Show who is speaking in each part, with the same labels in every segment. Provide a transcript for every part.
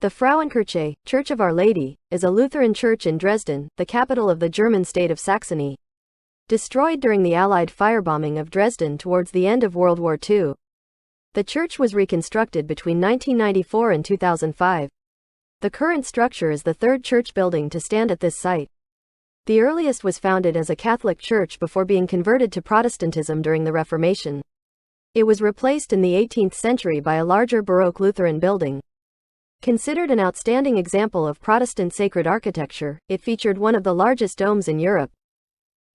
Speaker 1: The Frauenkirche, Church of Our Lady, is a Lutheran church in Dresden, the capital of the German state of Saxony. Destroyed during the Allied firebombing of Dresden towards the end of World War II. The church was reconstructed between 1994 and 2005. The current structure is the third church building to stand at this site. The earliest was founded as a Catholic church before being converted to Protestantism during the Reformation. It was replaced in the 18th century by a larger Baroque Lutheran building. Considered an outstanding example of Protestant sacred architecture, it featured one of the largest domes in Europe.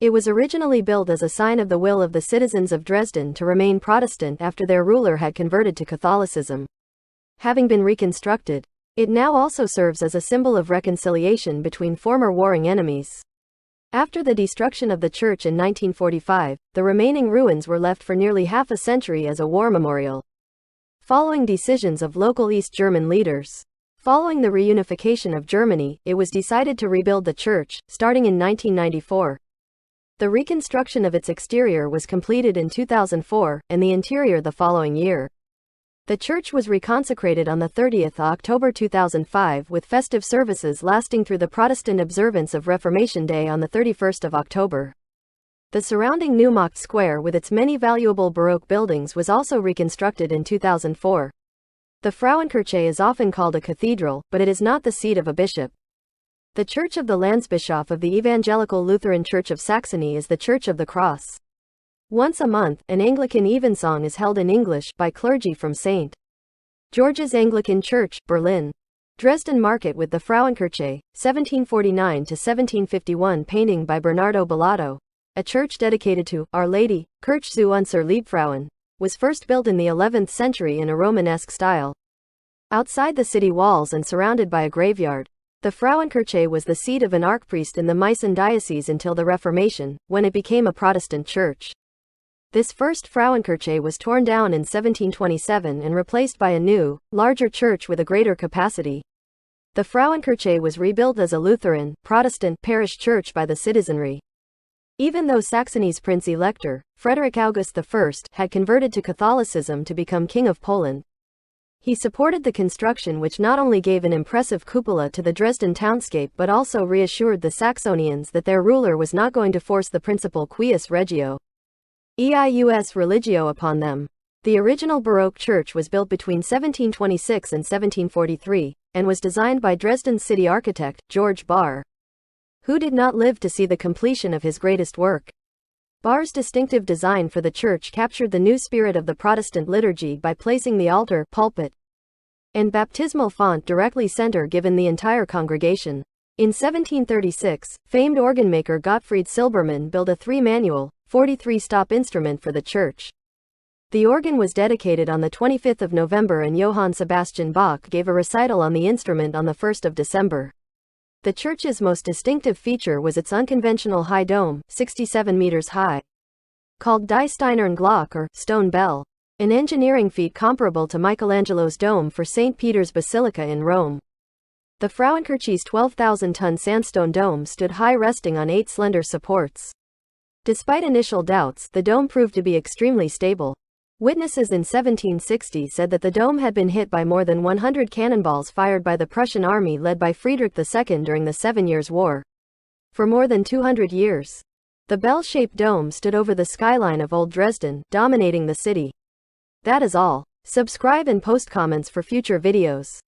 Speaker 1: It was originally built as a sign of the will of the citizens of Dresden to remain Protestant after their ruler had converted to Catholicism. Having been reconstructed, it now also serves as a symbol of reconciliation between former warring enemies. After the destruction of the church in 1945, the remaining ruins were left for nearly half a century as a war memorial. Following decisions of local East German leaders. Following the reunification of Germany, it was decided to rebuild the church, starting in 1994. The reconstruction of its exterior was completed in 2004, and the interior the following year. The church was reconsecrated on the 30th October 2005 with festive services lasting through the Protestant observance of Reformation Day on the 31st of October. The surrounding Neumarkt Square with its many valuable Baroque buildings was also reconstructed in 2004. The Frauenkirche is often called a cathedral, but it is not the seat of a bishop. The Church of the Landesbischof of the Evangelical Lutheran Church of Saxony is the Church of the Cross. Once a month, an Anglican evensong is held in English by clergy from St. George's Anglican Church, Berlin. Dresden Market with the Frauenkirche, 1749–1751 painting by Bernardo Bellato. A church dedicated to Our Lady, Kirche zu unser Liebfrauen, was first built in the 11th century in a Romanesque style. Outside the city walls and surrounded by a graveyard, the Frauenkirche was the seat of an archpriest in the Meissen diocese until the Reformation, when it became a Protestant church. This first Frauenkirche was torn down in 1727 and replaced by a new, larger church with a greater capacity. The Frauenkirche was rebuilt as a Lutheran, Protestant parish church by the citizenry. Even though Saxony's Prince-Elector, Frederick August I, had converted to Catholicism to become King of Poland, he supported the construction, which not only gave an impressive cupola to the Dresden townscape but also reassured the Saxonians that their ruler was not going to force the principle cuius regio eius religio upon them. The original Baroque church was built between 1726 and 1743, and was designed by Dresden's city architect, George Bahr, who did not live to see the completion of his greatest work. Bahr's distinctive design for the church captured the new spirit of the Protestant liturgy by placing the altar, pulpit, and baptismal font directly center given the entire congregation. In 1736, famed organ maker Gottfried Silbermann built a 3-manual, 43-stop instrument for the church. The organ was dedicated on the 25th of November and Johann Sebastian Bach gave a recital on the instrument on the 1st of December. The church's most distinctive feature was its unconventional high dome, 67 meters high. Called Die Steinerne Glocke or stone bell, an engineering feat comparable to Michelangelo's dome for St. Peter's Basilica in Rome. The Frauenkirche's 12,000-ton sandstone dome stood high, resting on 8 slender supports. Despite initial doubts, the dome proved to be extremely stable. Witnesses in 1760 said that the dome had been hit by more than 100 cannonballs fired by the Prussian army led by Friedrich II during the 7 Years' War. For more than 200 years, the bell-shaped dome stood over the skyline of Old Dresden, dominating the city. That is all. Subscribe and post comments for future videos.